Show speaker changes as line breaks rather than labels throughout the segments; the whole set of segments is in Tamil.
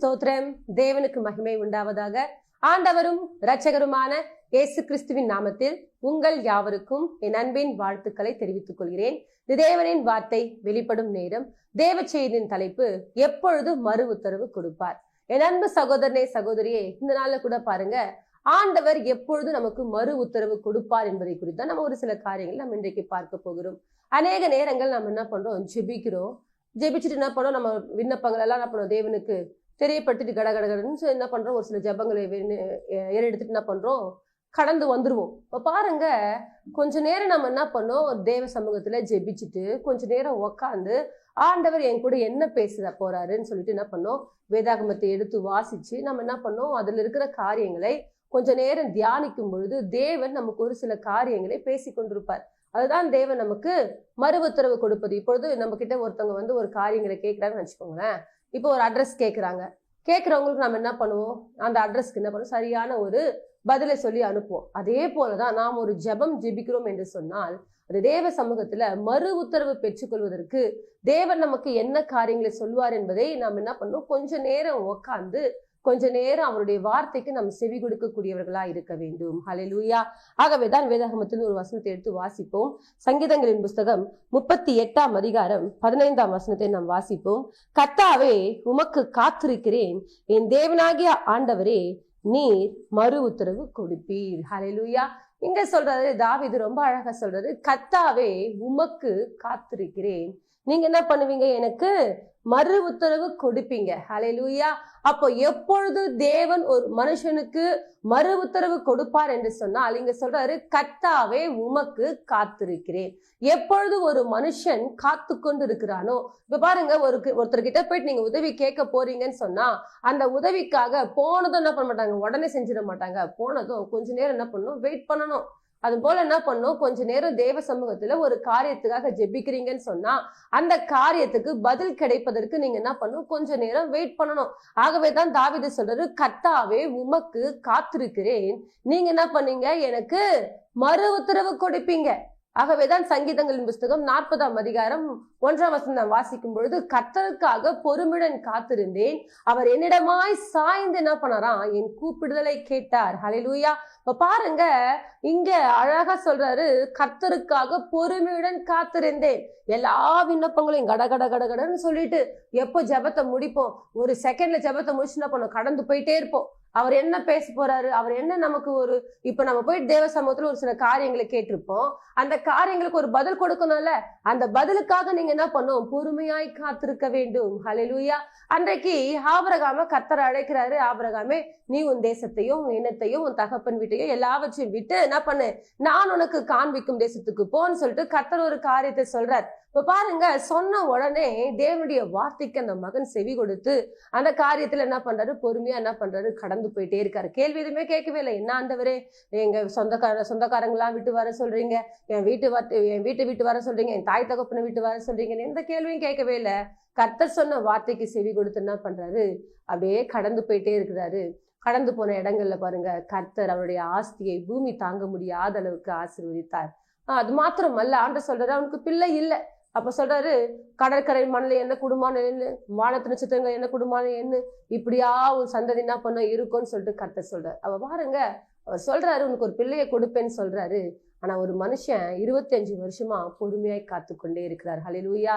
ஸ்தோத்திரம். தேவனுக்கு மகிமை உண்டாவதாக. ஆண்டவரும் இரட்சகருமான இயேசு கிறிஸ்துவின் நாமத்தில் உங்கள் யாவருக்கும் என் அன்பின் வாழ்த்துக்களை தெரிவித்துக் கொள்கிறேன். தேவனின் வார்த்தை வெளிப்படும் நேரம். தேவ செய்தியின் தலைப்பு, எப்பொழுது மறு உத்தரவு கொடுப்பார். என் அன்பு சகோதரனே, சகோதரியே, இந்த நாள்ல கூட பாருங்க, ஆண்டவர் எப்பொழுது நமக்கு மறு உத்தரவு கொடுப்பார் என்பதை குறித்து நம்ம ஒரு சில காரியங்கள் நம்ம இன்றைக்கு பார்க்க போகிறோம். அநேக நேரங்கள் நம்ம என்ன பண்றோம், ஜெபிக்கிறோம். ஜெபிச்சுட்டு என்ன பண்ணோம், நம்ம விண்ணப்பங்கள் எல்லாம் என்ன பண்ணோம், தேவனுக்கு தெரியப்படுத்திட்டு கடகடகடன்னு என்ன பண்றோம், ஒரு சில ஜெபங்களை எடுத்துட்டு என்ன பண்றோம், கடந்து வந்துருவோம். இப்ப பாருங்க, கொஞ்ச நேரம் நம்ம என்ன பண்ணோம், தேவ சமூகத்துல ஜெபிச்சுட்டு கொஞ்ச நேரம் உக்காந்து ஆண்டவர் என் கூட என்ன பேச போறாருன்னு சொல்லிட்டு என்ன பண்ணோம், வேதாகமத்தை எடுத்து வாசிச்சு நம்ம என்ன பண்ணோம், அதுல இருக்கிற காரியங்களை கொஞ்ச நேரம் தியானிக்கும் பொழுது தேவன் நமக்கு ஒரு சில காரியங்களை பேசி கொண்டிருப்பார். அதுதான் தேவன் நமக்கு மறு உத்தரவு கொடுப்பது. இப்பொழுது நம்ம கிட்ட ஒருத்தவங்க ஒரு காரியங்களை கேட்கிறாங்கன்னு வச்சுக்கோங்களேன். இப்போ ஒரு அட்ரஸ் கேட்கிறவங்களுக்கு நம்ம என்ன பண்ணுவோம், அந்த அட்ரஸ்க்கு என்ன பண்ணுவோம், சரியான ஒரு பதிலை சொல்லி அனுப்புவோம். அதே போலதான் நாம் ஒரு ஜெபிக்கிறோம் என்று சொன்னால், அது தேவ சமூகத்துல மறு உத்தரவு பெற்றுக்கொள்வதற்கு தேவன் நமக்கு என்ன காரியங்களை சொல்வார் என்பதை நாம் என்ன பண்ணுவோம், கொஞ்ச நேரம் உட்கார்ந்து கொஞ்ச நேரம் அவருடைய வார்த்தைக்கு நம்ம செவி கொடுக்கக்கூடியவர்களா இருக்க வேண்டும். ஹல்லேலூயா. ஆகவேதான் வேதாகமத்தில் ஒரு வசனத்தை எடுத்து வாசிப்போம். சங்கீதங்களின் புஸ்தகம் 38ஆம் அதிகாரம் 15ஆம் வசனத்தை நாம் வாசிப்போம். கர்த்தாவே, உமக்கு காத்திருக்கிறேன், என் தேவனாகிய ஆண்டவரே, நீர் மறு உத்தரவு கொடுப்பீர். ஹல்லேலூயா. இங்க சொல்றாரு தாவீது, ரொம்ப அழகா சொல்றாரு, கர்த்தாவே, உமக்கு காத்திருக்கிறேன், நீங்க என்ன பண்ணுவீங்க, எனக்கு மறு உத்தரவு கொடுப்பீங்க. ஹல்லேலூயா. அப்போ எப்பொழுது தேவன் ஒரு மனுஷனுக்கு மறு உத்தரவு கொடுப்பார் என்று சொன்னால், இங்க சொல்றாரு, கர்த்தாவே, உமக்கு காத்திருக்கிறேன். எப்பொழுது ஒரு மனுஷன் காத்து கொண்டு இருக்கிறானோ, இப்ப பாருங்க, ஒருத்தர்கிட்ட போயிட்டு நீங்க உதவி கேட்க போறீங்கன்னு சொன்னா, அந்த உதவிக்காக போனதும் என்ன பண்ண மாட்டாங்க, உடனே செஞ்சிட மாட்டாங்க. போனதும் கொஞ்ச நேரம் என்ன பண்ணணும், வெயிட் பண்ணணும். அது போல என்ன பண்ணும், கொஞ்ச நேரம் தேவ சமூகத்துல ஒரு காரியத்துக்காக ஜெபிக்கிறீங்கன்னு சொன்னா, அந்த காரியத்துக்கு பதில் கிடைப்பதற்கு நீங்க என்ன பண்ணும், கொஞ்ச நேரம் வெயிட் பண்ணணும். ஆகவேதான் தாவீது சொல்றாரு, கர்த்தாவே, உமக்கு காத்திருக்கிறேன், நீங்க என்ன பண்ணீங்க, எனக்கு மறு உத்தரவு கொடுப்பீங்க. ஆகவேதான் சங்கீதங்களின் புஸ்தகம் 40ஆம் அதிகாரம் 1ஆம் வசனம் வாசிக்கும் பொழுது, கர்த்தருக்காக பொறுமையுடன் காத்திருந்தேன், அவர் என்னிடமாய் சாய்ந்து என்ன பண்ணாராம், என் கூப்பிடுதலை கேட்டார். ஹல்லேலூயா. இப்ப பாருங்க, இங்க அழகா சொல்றாரு, கர்த்தருக்காக பொறுமையுடன் காத்திருந்தேன். எல்லா விண்ணப்பங்களையும் கடகடன்னு சொல்லிட்டு எப்போ ஜெபத்தை முடிப்போம், ஒரு செகண்ட்ல ஜெபத்தை முடிச்சு என்ன பண்ணோம், கடந்து போயிட்டே இருப்போம். அவர் என்ன பேச போறாரு, அவர் என்ன நமக்கு இப்ப நம்ம போயிட்டு தேவ சமூகத்துல ஒரு சில காரியங்களை கேட்டிருப்போம். அந்த காரியங்களுக்கு ஒரு பதில் கொடுக்கணும்ல, அந்த பதிலுக்காக நீங்க என்ன பண்ணும், பொறுமையாய் காத்திருக்க வேண்டும். ஹல்லேலூயா. அன்றைக்கு ஆபிரகாம கர்த்தர் அழைக்கிறாரு, ஆபிரகாமே, நீ உன் தேசத்தையும் இனத்தையும் உன் தகப்பன் வீட்டையும் எல்லாவற்றையும் விட்டு என்ன பண்ணு, நான் உனக்கு காண்பிக்கும் தேசத்துக்கு போன்னு சொல்லிட்டு கர்த்தர் ஒரு காரியத்தை சொல்றார். இப்ப பாருங்க, சொன்ன உடனே தேவனுடைய வார்த்தைக்கு அந்த மகன் செவி கொடுத்து அந்த காரியத்துல என்ன பண்றாரு, பொறுமையா என்ன பண்றாரு, கடந்து போயிட்டே இருக்காரு. கேள்வி எதுவுமே கேட்கவே இல்லை. என்ன ஆண்டவரே, எங்க சொந்தக்காரங்களாம் விட்டு வர சொல்றீங்க, என் வீட்டை விட்டு வர சொல்றீங்க, என் தாய் தகப்பனை விட்டு வர சொல்றீங்க, எந்த கேள்வியும் கேட்கவே இல்லை. கர்த்தர் சொன்ன வார்த்தைக்கு செவி கொடுத்து என்ன பண்றாரு, அப்படியே கடந்து போயிட்டே இருக்கிறாரு. கடந்து போன இடங்கள்ல பாருங்க, கர்த்தர் அவருடைய ஆஸ்தியை பூமி தாங்க முடியாத அளவுக்கு ஆசீர்வதித்தார். அது மாத்திரமல்ல, ஆண்டவர் சொல்றாரு, அவனுக்கு பிள்ளை இல்லை. அப்ப சொல்றாரு, கடற்கரை மணல என்ன குடும்பம் என்ன, வானத்து நட்சத்திரங்கள் என்ன குடும்பம் என்ன, இப்படியா ஒரு சந்ததி என்ன பண்ண இருக்கும்னு சொல்லிட்டு கர்த்தர் சொல்றாரு. அவ பாருங்க, அவர் சொல்றாரு, உனக்கு ஒரு பிள்ளையை கொடுப்பேன்னு சொல்றாரு. ஆனா ஒரு மனுஷன் 25 வருஷமா பொறுமையாய் காத்து கொண்டே இருக்கிறார். ஹல்லேலூயா.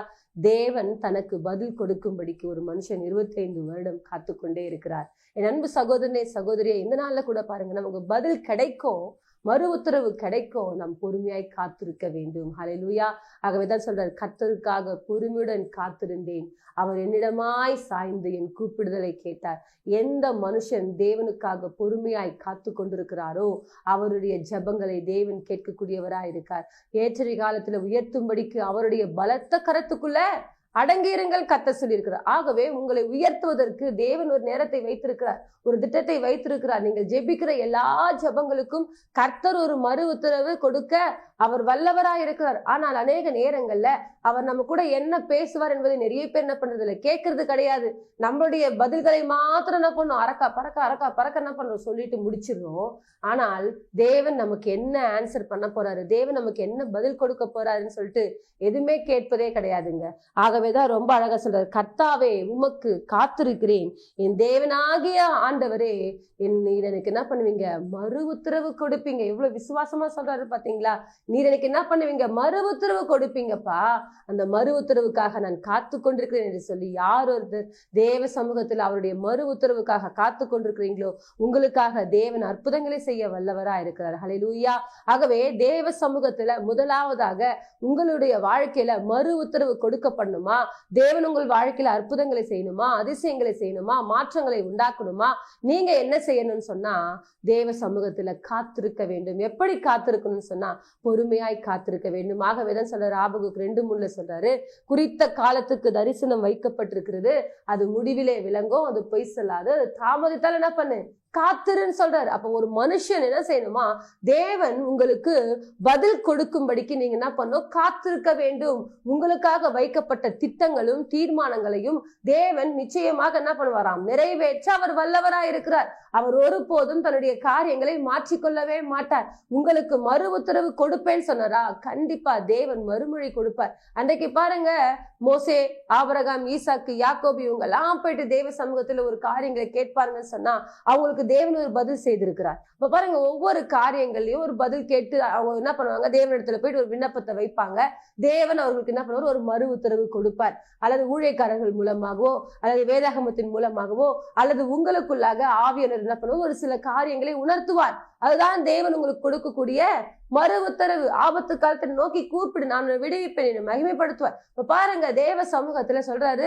தேவன் தனக்கு பதில் கொடுக்கும்படிக்கு ஒரு மனுஷன் 25 வருடம் காத்து கொண்டே இருக்கிறார். என் அன்பு சகோதரனே, சகோதரியே, இந்த நாள்ல கூட பாருங்க, நமக்கு பதில் கிடைக்கும், மறு உத்தரவு கிடைக்கும், நாம் பொறுமையாய் காத்திருக்க வேண்டும். ஹல்லேலூயா. ஆகவேதான் சொல்றார், கர்த்தருக்காக பொறுமையுடன் காத்திருந்தேன், அவர் என்னிடமாய் சாய்ந்து என் கூப்பிடுதலை கேட்டார். எந்த மனுஷன் தேவனுக்காக பொறுமையாய் காத்து கொண்டிருக்கிறாரோ அவருடைய ஜெபங்களை தேவன் கேட்கக்கூடியவராய் இருக்கார். ஏற்ற காலத்துல உயர்த்தும்படிக்கு அவருடைய பலத்த கரத்துக்குள்ள அடங்கியிருங்கள் கர்த்தர் சொல்லியிருக்கிறார். ஆகவே உங்களை உயர்த்துவதற்கு தேவன் ஒரு நேரத்தை வைத்திருக்கிறார், ஒரு திட்டத்தை வைத்திருக்கிறார். நீங்கள் ஜெபிக்கிற எல்லா ஜெபங்களுக்கும் கர்த்தர் ஒரு மறு உத்தரவு கொடுக்க அவர் வல்லவராய் இருக்கிறார். ஆனால் அநேக நேரங்கள்ல அவர் நம்ம கூட என்ன பேசுவார் என்பதை நிறைய பேர் என்ன பண்றது இல்லை, கேட்கறது கிடையாது. நம்மளுடைய பதில்களை மாத்திரம் என்ன பண்ணும், அரக்கா பறக்க என்ன பண்றோம் சொல்லிட்டு முடிச்சிடுறோம். ஆனால் தேவன் நமக்கு என்ன ஆன்சர் பண்ண போறாரு, தேவன் நமக்கு என்ன பதில் கொடுக்க போறாருன்னு சொல்லிட்டு எதுவுமே கேட்பதே கிடையாதுங்க. ஆகவேதான் ரொம்ப அழகா சொல்றாரு, கர்த்தாவே உமக்கு காத்திருக்கிறேன், என் தேவனாகிய ஆண்டவரே நீர் எனக்கு என்ன பண்ணுவீங்க, மறு உத்தரவு கொடுப்பீங்க. எவ்வளவு விசுவாசமா சொல்றாரு பாத்தீங்களா, நீர் எனக்கு என்ன பண்ணுவீங்க, மறு உத்தரவு கொடுப்பீங்கப்பா, அந்த மறு உத்தரவுக்காக நான் காத்து கொண்டிருக்கிறேன் என்று சொல்லி யார் ஒருத்தர் தேவ சமூகத்தில் அவருடைய மறு உத்தரவுக்காக காத்து கொண்டிருக்கிறீங்களோ உங்களுக்காக தேவன் அற்புதங்களை செய்ய வல்லவரா இருக்கிறார். ஹல்லேலூயா. ஆகவே தேவ சமூகத்துல முதலாவதாக உங்களுடைய வாழ்க்கையில மறு உத்தரவு கொடுக்கப்படணுமா, தேவன் உங்கள் வாழ்க்கையில அற்புதங்களை செய்யணுமா, அதிசயங்களை செய்யணுமா, மாற்றங்களை உண்டாக்கணுமா, நீங்க என்ன செய்யணும்னு சொன்னா தேவ சமூகத்துல காத்திருக்க வேண்டும். எப்படி காத்திருக்கணும்னு சொன்னா பொறுமையாய் காத்திருக்க வேண்டும். ஆகவேதான் சொல்றாரு, ஆபகுக் 2:3 சொல்றாரு, குறித்த காலத்துக்கு தரிசனம் வைக்கப்பட்டிருக்கிறது, அது முடிவிலே விளங்கும், அது பொய் சொல்லாது, தாமதித்தால் என்ன பண்ணு, காத்திருன்னு சொல்றாரு. அப்ப ஒரு மனுஷன் என்ன செய்யணுமா, தேவன் உங்களுக்கு பதில் கொடுக்கும்படிக்கு நீங்க என்ன பண்ணும், காத்திருக்க வேண்டும். உங்களுக்காக வைக்கப்பட்ட திட்டங்களும் தீர்மானங்களையும் தேவன் நிச்சயமாக என்ன பண்ணுவாராம், நிறைவேற்ற அவர் வல்லவராய் இருக்கிறார். அவர் ஒருபோதும் தன்னுடைய காரியங்களை மாற்றிக்கொள்ளவே மாட்டார். உங்களுக்கு மறு உத்தரவு கொடுப்பேன்னு சொன்னாரா, கண்டிப்பா தேவன் மறுமொழி கொடுப்பார். அன்றைக்கு பாருங்க, மோசே, ஆபிரகாம், ஈசாக்கு, யாக்கோபு இவங்க எல்லாம் போயிட்டு தேவ சமூகத்துல ஒரு காரியங்களை கேட்பாருங்கன்னு சொன்னா அவங்களுக்கு தேவன் ஒரு பதில் செய்திருக்கிறார். இப்ப பாருங்க, ஒவ்வொரு காரியங்களையும் ஒரு பதில் கேட்டு அவங்க என்ன பண்ணுவாங்க, தேவனிடத்துல போயிட்டு ஒரு விண்ணப்பத்தை வைப்பாங்க. தேவன் அவர்களுக்கு என்ன பண்ணுவார், ஒரு மறு உத்தரவு கொடுப்பார். அல்லது ஊழியக்காரர்கள் மூலமாகவோ அல்லது வேதாகமத்தின் மூலமாகவோ அல்லது உங்களுக்குள்ளாக ஆவியானவர் என்ன பண்ணுவார், ஒரு சில காரியங்களை உணர்த்துவார். அதுதான் தேவன் உங்களுக்கு கொடுக்கக்கூடிய மறு உத்தரவு. ஆபத்து காலத்தை நோக்கி கூப்பிடு, நான் விடுவிப்பேன், மகிமைப்படுத்துவார். இப்ப பாருங்க, தேவ சமூகத்துல சொல்றாரு,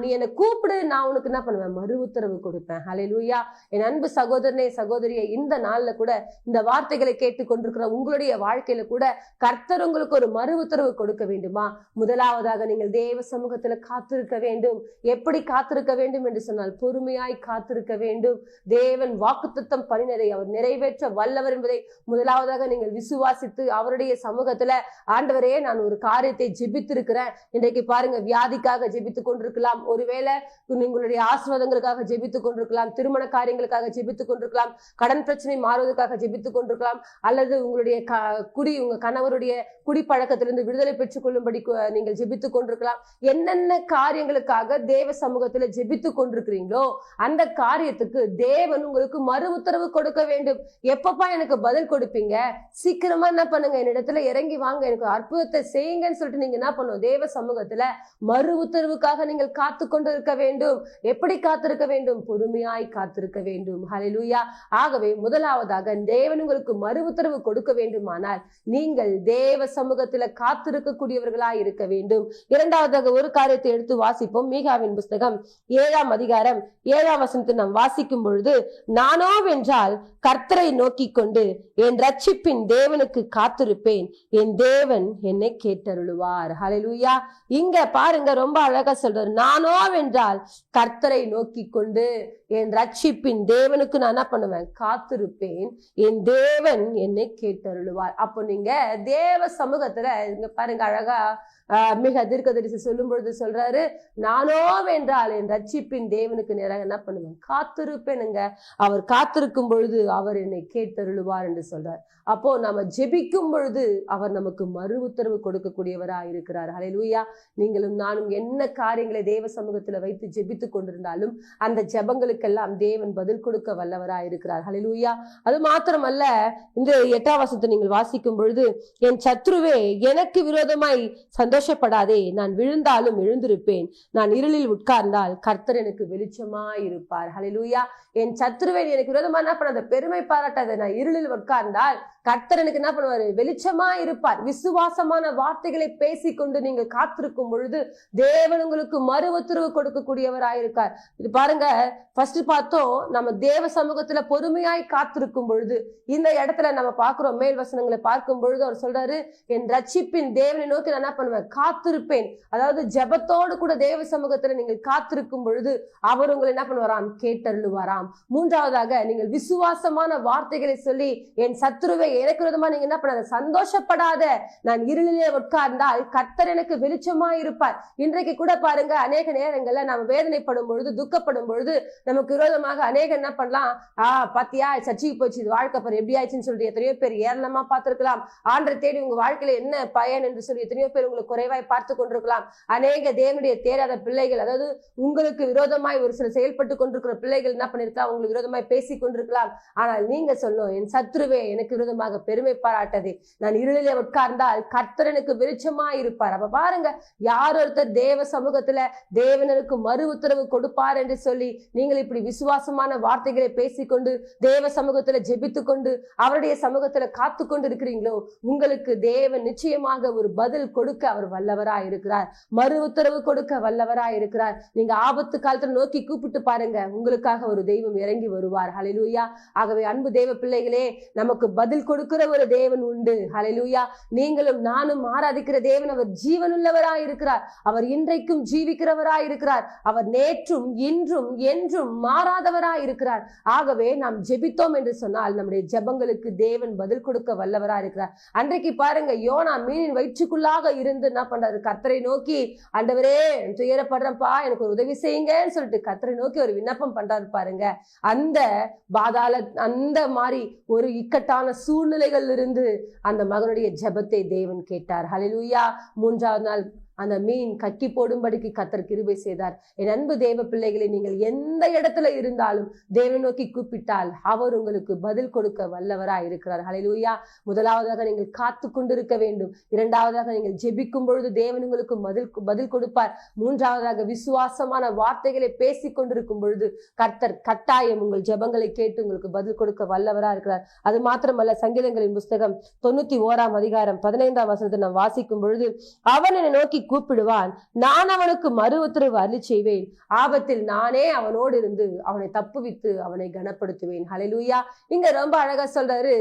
நீ என்னை கூப்பிடு, நான் உனக்கு என்ன பண்ணுவேன், மறு உத்தரவு கொடுப்பேன். ஹல்லேலூயா. என் அன்பு சகோதரனே, சகோதரியே, இந்த நாள்ல கூட இந்த வார்த்தைகளை கேட்டு கொண்டிருக்கிற உங்களுடைய வாழ்க்கையில கூட கர்த்தர் உங்களுக்கு ஒரு மறு உத்தரவு கொடுக்க வேண்டுமா, முதலாவதாக நீங்கள் தேவ சமூகத்துல காத்திருக்க வேண்டும். எப்படி காத்திருக்க வேண்டும் என்று சொன்னால் பொறுமையாய் காத்திருக்க வேண்டும். தேவன் வாக்குத்தத்தம் பண்ணினதை அவர் நிறைவேற்ற வல்லவர் என்பதை முதலாவதாக நீங்கள் விசுவாசித்து அவருடைய சமூகத்துல, ஆண்டவரே நான் ஒரு காரியத்தை ஜெபித்திருக்கிறேன், இன்றைக்கு பாருங்க வியாதிக்காக ஜெபித்துக் கொண்டிருக்கலாம், ஒருவேளை உங்களுடைய ஆசீர்வாதங்களுக்காக ஜெபித்துக் கொண்டிருக்கலாம், திருமண காரியங்களுக்காக ஜெபித்துக் கொண்டிருக்கலாம், கடன் பிரச்சனை மாறுவதற்காக ஜெபித்துக் கொண்டிருக்கலாம், அல்லது உங்களுடைய உங்க கணவருடைய குடிப்பழக்கத்திலிருந்து விடுதலை பெற்றுக் கொள்ளும்படி நீங்கள் ஜெபித்துக் கொண்டிருக்கலாம். என்னென்ன காரியங்களுக்காக தேவ சமூகத்துல ஜெபித்துக் கொண்டிருக்கிறீங்களோ அந்த காரியத்துக்கு தேவன் உங்களுக்கு மறு உத்தரவு கொடுக்க வேண்டும். எப்பப்பா எனக்கு பதில் கொடுப்பீங்க, சீக்கிரமா என்ன பண்ணுங்க, என்னிடத்துல இறங்கி வாங்க, எனக்கு அற்புதத்தை செய்யுங்கன்னு சொல்லிட்டு நீங்க என்ன பண்ணும், தேவ சமூகத்துல மறு உத்தரவுக்காக நீங்கள் காத்து கொண்டு இருக்க வேண்டும். எப்படி காத்திருக்க வேண்டும், பொறுமையாய் காத்திருக்க வேண்டும். ஹல்லேலூயா. ஆகவே முதலாவதாக தேவன் உங்களுக்கு மறு உத்தரவு கொடுக்க வேண்டுமானால் நீங்கள் தேவ சமூகத்துல காத்திருக்கக்கூடியவர்களாய் இருக்க வேண்டும். இரண்டாவதாக ஒரு காரியத்தை எடுத்து வாசிப்போம். மீகாவின் புஸ்தகம் 7ஆம் அதிகாரம் 7ஆம் வசனத்தை நாம் வாசிக்கும் பொழுது, நானோ வென்றால் கர்த்தரை நோக்கி கொண்டு என் ரட்சிப்பின் தேவனுக்கு காத்திருப்பேன், என் தேவன் என்னை கேட்டருளுவார். ஹல்லேலூயா. இங்க பாருங்க, ரொம்ப அழகா சொல்றாரு, நானோ வென்றால் கர்த்தரை நோக்கி கொண்டு என் ரட்சிப்பின் தேவனுக்கு நான் என்ன பண்ணுவேன், காத்திருப்பேன், என் தேவன் என்னை கேட்டருளுவார். அப்போ நீங்க தேவ சமூகத்துல இங்க பாருங்க, அழகா மிக தீர்க்கதரிசி சொல்லும் பொழுது சொல்றாரு, நானோ வென்றால் என் ரட்சிப்பின் தேவனுக்கு நேராக என்ன பண்ணுவேன், காத்திருப்பேனுங்க. அவர் காத்திருக்கும் பொழுது அவர் என்னை கேட்டருளுவார் என்று சொல்றார். அப்போ நம்ம ஜெபிக்கும் பொழுது அவர் நமக்கு மறு உத்தரவு கொடுக்கக்கூடியவராக இருக்கிறார். ஹல்லேலூயா. நீங்களும் நானும் என்ன காரியங்களை தேவ சமூகத்துல வைத்து ஜெபித்துக் கொண்டிருந்தாலும் அந்த ஜெபங்களுக்கெல்லாம் தேவன் பதில் கொடுக்க வல்லவராக இருக்கிறார். ஹல்லேலூயா. அது மாத்திரமல்ல, இந்த 8ஆம் வசனத்தை நீங்கள் வாசிக்கும் பொழுது, என் சத்ருவே எனக்கு விரோதமாய் சந்தோஷப்படாதே, நான் விழுந்தாலும் எழுந்திருப்பேன், நான் இருளில் உட்கார்ந்தால் கர்த்தர் எனக்கு வெளிச்சமாய் இருப்பார். ஹல்லேலூயா. என் சத்ருவே எனக்கு விரோதமா என்ன பண்ணாத, பெருமை பாராட்டாத, நான் இருளில் உட்கார்ந்தால் கர்த்தர் எனக்கு என்ன பண்ணுவாரு, வெளிச்சமா இருப்பார். விசுவாசமான வார்த்தைகளை பேசிக்கொண்டு நீங்கள் காத்திருக்கும் பொழுது தேவன் உங்களுக்கு மறு உத்தரவு கொடுக்கக்கூடியவராயிருக்கார். இது பாருங்க, ஃபர்ஸ்ட் பார்த்தோம், நம்ம தேவ சமூகத்துல பொறுமையாய் காத்திருக்கும் பொழுது இந்த இடத்துல நம்ம பார்க்கிறோம், மேல் வசனங்களை பார்க்கும் பொழுது அவர் சொல்றாரு, என் ரட்சிப்பின் தேவனை நோக்கி நான் என்ன பண்ணுவேன், காத்திருப்பேன். அதாவது ஜெபத்தோடு கூட தேவ சமூகத்துல நீங்கள் காத்திருக்கும் பொழுது அவர் உங்களை என்ன பண்ணுவாராம், கேட்டருளுவாராம். மூன்றாவதாக, நீங்கள் விசுவாசமான வார்த்தைகளை சொல்லி என் சத்துருவை எனக்கு விரோதமா நீங்க என்ன பண்ணாத, சந்தோஷப்படாத. நான் இருளிலே உட்கார்ந்தால் கர்த்தர் எனக்கு வெளிச்சமா இருப்பார். இன்றைக்கு கூட பாருங்க, அநேக நேரங்கள்ல நம்ம வேதனைப்படும் பொழுது, துக்கப்படும் பொழுது நமக்கு விரோதமாக அநேக என்ன பண்ணலாம், பாத்தியா சர்ச்சைக்கு போச்சு, இது வாழ்க்கை பாரு எப்படி ஆயிடுச்சுன்னு சொல்லிட்டு எத்தனையோ பேர் ஏராளமா பார்த்திருக்கலாம். ஆண்டரை தேடி உங்க வாழ்க்கையில என்ன பயன் என்று சொல்லி எத்தனையோ பேர் உங்களுக்கு குறைவாய் பார்த்து கொண்டிருக்கலாம். அநேக தேவனுடைய தேடாத பிள்ளைகள், அதாவது உங்களுக்கு விரோதமாய் ஒரு சில செயல்பட்டு கொண்டிருக்கிற பிள்ளைகள் என்ன பண்ணிருக்கலாம், உங்களுக்கு விரோதமாய் பேசி கொண்டிருக்கலாம். ஆனால் நீங்க சொல்லணும், என் சத்ருவே எனக்கு விரோதமாக பெருமை பாராட்டதே, நான் இருளிலே உட்கார்ந்தால் கர்த்தர் எனக்கு வெளிச்சமா இருப்பார். அப்ப பாருங்க, யார் ஒருத்தர் தேவ சமூகத்துல தேவனருக்கு மறு உத்தரவு கொடுப்பார் என்று சொல்லி நீங்கள் இப்படி விசுவாசமான வார்த்தைகளை பேசிக்கொண்டு தேவ சமூகத்துல ஜெபித்து கொண்டு அவருடைய சமூகத்துல காத்து கொண்டு இருக்கிறீங்களோ, உங்களுக்கு தேவன் நிச்சயமாக ஒரு பதில் கொடுக்க அவர் வல்லவரா இருக்கிறார், மறு உத்தரவு கொடுக்க வல்லவரா இருக்கிறார். நீங்க ஆபத்து காலத்துல நோக்கி கூப்பிட்டு பாருங்க, உங்களுக்காக ஒரு தெய்வம் இறங்கி வருவார். ஹல்லேலூயா. ஆகவே அன்பு தேவ பிள்ளைகளே, நமக்கு பதில் கொடுக்கிற ஒரு தேவன் உண்டு. ஹல்லேலூயா. நீங்களும் நானும் ஆராதிக்கிற தேவன் அவர் ஜீவனுள்ளவரா இருக்கிறார். அவர் இன்றைக்கும் ஜீவிக்கிறவரா இருக்கிறார். அவர் நேற்றும் இன்றும் என்றும் மாறாதவரா இருக்கிறார். ஆகவே நாம் ஜெபித்தோம் என்று சொன்னால் நம்முடைய ஜெபங்களுக்கு தேவன் பதில் கொடுக்க வல்லவரா இருக்கிறார். அன்றைக்கு பாருங்க, யோனா மீனின் வயிற்றுக்குள்ளாக இருந்து என்ன பண்றாரு, கர்த்தரை நோக்கி, ஆண்டவரே துயரப்படுறப்பா எனக்கு ஒரு உதவி செய்யுங்கன்னு சொல்லிட்டு கர்த்தரை நோக்கி ஒரு விண்ணப்பம் பண்றாரு பாருங்க. அந்த பாதாள அந்த மாதிரி ஒரு இக்கட்டான சூழ்நிலைகள் இருந்து அந்த மகனுடைய ஜெபத்தை தேவன் கேட்டார். ஹல்லேலூயா. மூன்றாவது நாள் அந்த மீன் கக்கி போடும்படிக்கு கர்த்தர் கிருபை செய்தார். என் அன்பு தேவ பிள்ளைகளை, நீங்கள் எந்த இடத்துல இருந்தாலும் தேவனை நோக்கி கூப்பிட்டால் அவர் உங்களுக்கு பதில் கொடுக்க வல்லவரா இருக்கிறார். ஹல்லேலூயா. முதலாவதாக நீங்கள் காத்து கொண்டிருக்க வேண்டும். இரண்டாவதாக நீங்கள் ஜெபிக்கும் பொழுது தேவன் உங்களுக்கு பதில் கொடுப்பார். மூன்றாவதாக விசுவாசமான வார்த்தைகளை பேசி கொண்டிருக்கும் பொழுது கர்த்தர் கட்டாயம் உங்கள் ஜெபங்களை கேட்டு உங்களுக்கு பதில் கொடுக்க வல்லவரா இருக்கிறார். அது மாத்திரமல்ல, சங்கீதங்களின் புஸ்தகம் 91ஆம் அதிகாரம் 15ஆம் வசனத்தை நாம் வாசிக்கும் பொழுது, அவன் என்னை நோக்கி கூப்பிடுவான், நான் அவனுக்கு மறு உத்தரவு அருளி செய்வேன், ஆபத்தில் நானே அவனோடு இருந்து அவனை தப்புவித்து அவனை கனப்படுத்துவேன். ஹல்லேலூயா. இங்க ரொம்ப அழகா சொல்றாரு,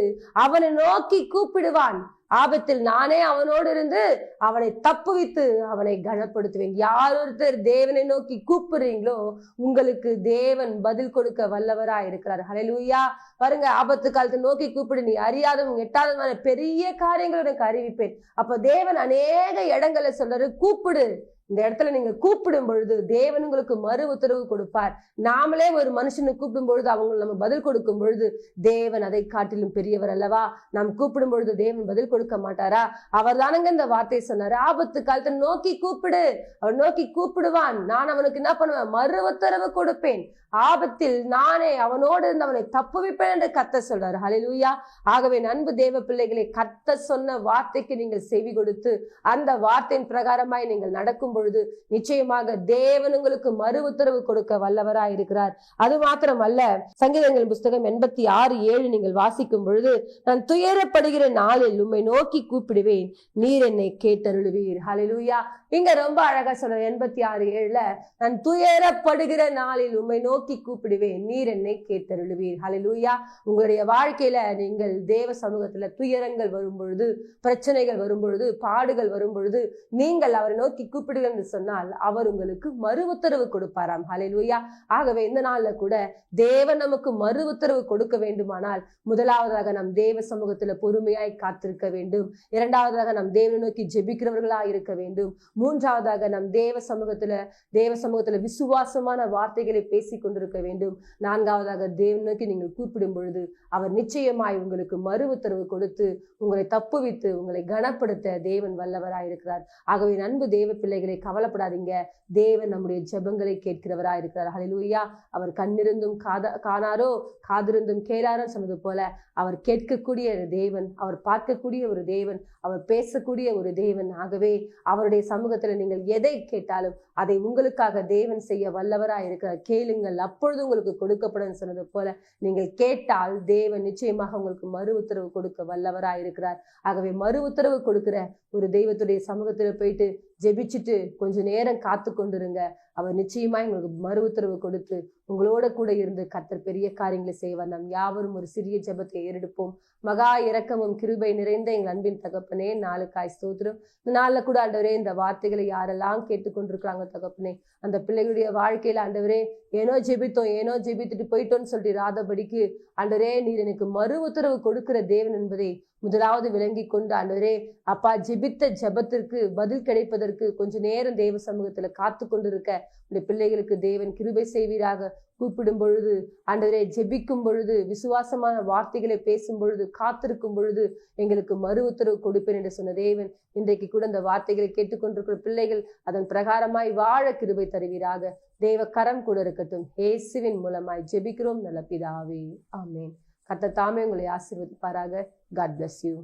அவனை நோக்கி கூப்பிடுவான், ஆபத்தில் நானே அவனோடு இருந்து அவனை தப்புவித்து அவனை கனப்படுத்துவேன். யார் ஒருத்தர் தேவனை நோக்கி கூப்பிடுறீங்களோ உங்களுக்கு தேவன் பதில் கொடுக்க வல்லவரா இருக்கிறார். ஹல்லேலூயா. பாருங்க, ஆபத்து காலத்தை நோக்கி கூப்பிடு, நீ அறியாதவங்க எட்டாதவங்க பெரிய காரியங்களை எனக்கு அறிவிப்பேன். அப்ப தேவன் அநேக இடங்களை சொல்றாரு, கூப்பிடு. இந்த இடத்துல நீங்க கூப்பிடும் பொழுது தேவன் உங்களுக்கு மறு உத்தரவு கொடுப்பார். நாமளே ஒரு மனுஷனை கூப்பிடும் பொழுது அவங்க நம்ம பதில் கொடுக்கும் பொழுது தேவன் அதை காட்டிலும் பெரியவர் அல்லவா? நாம் கூப்பிடும் பொழுது தேவன் பதில் கொடுக்க மாட்டாரா? அவர் தானங்க இந்த வார்த்தையை சொன்னாரு, ஆபத்து காலத்தை நோக்கி கூப்பிடு, அவன் நோக்கி கூப்பிடுவான், நான் அவனுக்கு என்ன பண்ணுவேன், மறு உத்தரவு கொடுப்பேன், ஆபத்தில் நானே அவனோடு இருந்து அவனை தப்புவிப்பேன் என்று கர்த்தர் சொல்றாரு. ஹல்லேலூயா. ஆகவே அன்பு தேவ பிள்ளைகளை, கர்த்தர் சொன்ன வார்த்தைக்கு நீங்கள் செவி கொடுத்து அந்த வார்த்தையின் பிரகாரமாய் நீங்கள் நடக்கும் பொழுது நிச்சயமாக தேவன் உங்களுக்கு மறு உத்தரவு கொடுக்க வல்லவரா இருக்கிறார். அது மாத்திரமல்ல, சங்கீதங்கள் புஸ்தகம் 86:7 நீங்கள் வாசிக்கும் பொழுது, நான் துயரப்படுகிற நாளில் உம்மை நோக்கி கூப்பிடுவேன், நீர் என்னை கேட்டருளுவீர். ஹல்லேலூயா. இங்க ரொம்ப அழகா சொல்ற 86:7, நான் துயரப்படுகிற நாளில் உம்மை நோக்கி கூப்பிடுவேன், நீர் என்னை கேட்டருளுவீர். ஹல்லேலூயா. உங்களுடைய வாழ்க்கையில நீங்கள் தேவ சமூகத்துல துயரங்கள் வரும் பொழுது, பிரச்சனைகள் வரும் பொழுது, பாடுகள் வரும் பொழுது நீங்கள் அவரை நோக்கி கூப்பிடுங்கள் என்று சொன்னால் அவர் உங்களுக்கு மறு உத்தரவு கொடுப்பாராம். ஹல்லேலூயா. ஆகவே இந்த நாள்ல கூட தேவன் நமக்கு மறு உத்தரவு கொடுக்க வேண்டுமானால் முதலாவதாக நம் தேவ சமூகத்துல பொறுமையாய் காத்திருக்க வேண்டும். இரண்டாவதாக நம் தேவனை நோக்கி ஜெபிக்கிறவர்களா இருக்க வேண்டும். மூன்றாவதாக நம் தேவ சமூகத்துல விசுவாசமான வார்த்தைகளை பேசிக் கொண்டிருக்க வேண்டும். நான்காவதாக தேவனை நோக்கி நீங்கள் கூப்பிடும் பொழுது அவர் நிச்சயமாய் உங்களுக்கு மறு உத்தரவு கொடுத்து உங்களை தப்புவித்து உங்களை கனப்படுத்த தேவன் வல்லவராய் இருக்கிறார். ஆகவே அன்பு தேவ பிள்ளைகளை, கவலைப்படாதீங்க, தேவன் நம்முடைய ஜெபங்களை கேட்கிறவராய் இருக்கிறார். ஹல்லேலூயா. அவர் கண்ணிருந்தும் காணாரோ, காதிருந்தும் கேளாரோ சொன்னது போல அவர் கேட்கக்கூடிய தேவன், அவர் பார்க்கக்கூடிய ஒரு தேவன், அவர் பேசக்கூடிய ஒரு தேவன். ஆகவே அவருடைய சமூகத்துல நீங்கள் எதை கேட்டாலும் அதை உங்களுக்காக தேவன் செய்ய வல்லவராய் இருக்கிறார். கேளுங்கள், அப்பொழுது உங்களுக்கு கொடுக்கப்படும் சொன்னது போல நீங்கள் கேட்டால் தேவன் நிச்சயமாக உங்களுக்கு மறு உத்தரவு கொடுக்க வல்லவராய் இருக்கிறார். ஆகவே மறு உத்தரவு கொடுக்கிற ஒரு தெய்வத்துடைய சமூகத்துல போயிட்டு ஜெபிச்சுட்டு கொஞ்ச நேரம் காத்து கொண்டிருங்க. அவர் நிச்சயமாய் உங்களுக்கு மறு உத்தரவு கொடுத்து உங்களோட கூட இருந்து கர்த்தர் பெரிய காரியங்களை செய்வார். நாம் யாவரும் ஒரு சிறிய ஜெபத்தை ஏறெடுப்போம். மகா இரக்கமும் கிருபை நிறைந்த எங்கள் அன்பின் தகப்பனே, நாளுக்காய் ஸ்தோத்திரம். இந்த நாள்ல கூட ஆண்டவரே, இந்த வார்த்தைகளை யாரெல்லாம் கேட்டுக்கொண்டிருக்கிறாங்க தகப்பனே, அந்த பிள்ளைகளுடைய வாழ்க்கையில ஆண்டவரே, ஏனோ ஜெபித்துட்டு போயிட்டோன்னு சொல்லிட்டு ராதபடிக்கு ஆண்டவரே, நீர் எனக்கு மறு உத்தரவு கொடுக்கிற தேவன் என்பதை முதலாவது விளங்கி கொண்டு ஆண்டவரே அப்பா, ஜெபித்த ஜெபத்திற்கு பதில் கிடைப்பதற்கு கொஞ்ச நேரம் தேவ சமூகத்துல காத்து கொண்டிருக்க உடைய பிள்ளைகளுக்கு தேவன் கிருபை செய்வீராக. கூப்பிடும் பொழுது ஆண்டவரே, ஜெபிக்கும் பொழுது, விசுவாசமான வார்த்தைகளை பேசும் பொழுது, காத்திருக்கும் பொழுது எங்களுக்கு மறு உத்தரவு கொடுப்பேன் என்று சொன்ன தேவன் இன்றைக்கு கூட அந்த வார்த்தைகளை கேட்டுக்கொண்டிருக்கிற பிள்ளைகள் அதன் பிரகாரமாய் வாழ கிருபை தருவீராக. தேவ கரம் கூட இருக்கட்டும். இயேசுவின் மூலமாய் ஜெபிக்கிறோம் நல்ல பிதாவே, ஆமென். கர்த்தர் தாமே உங்களை ஆசீர்வதிப்பாராக. God bless you.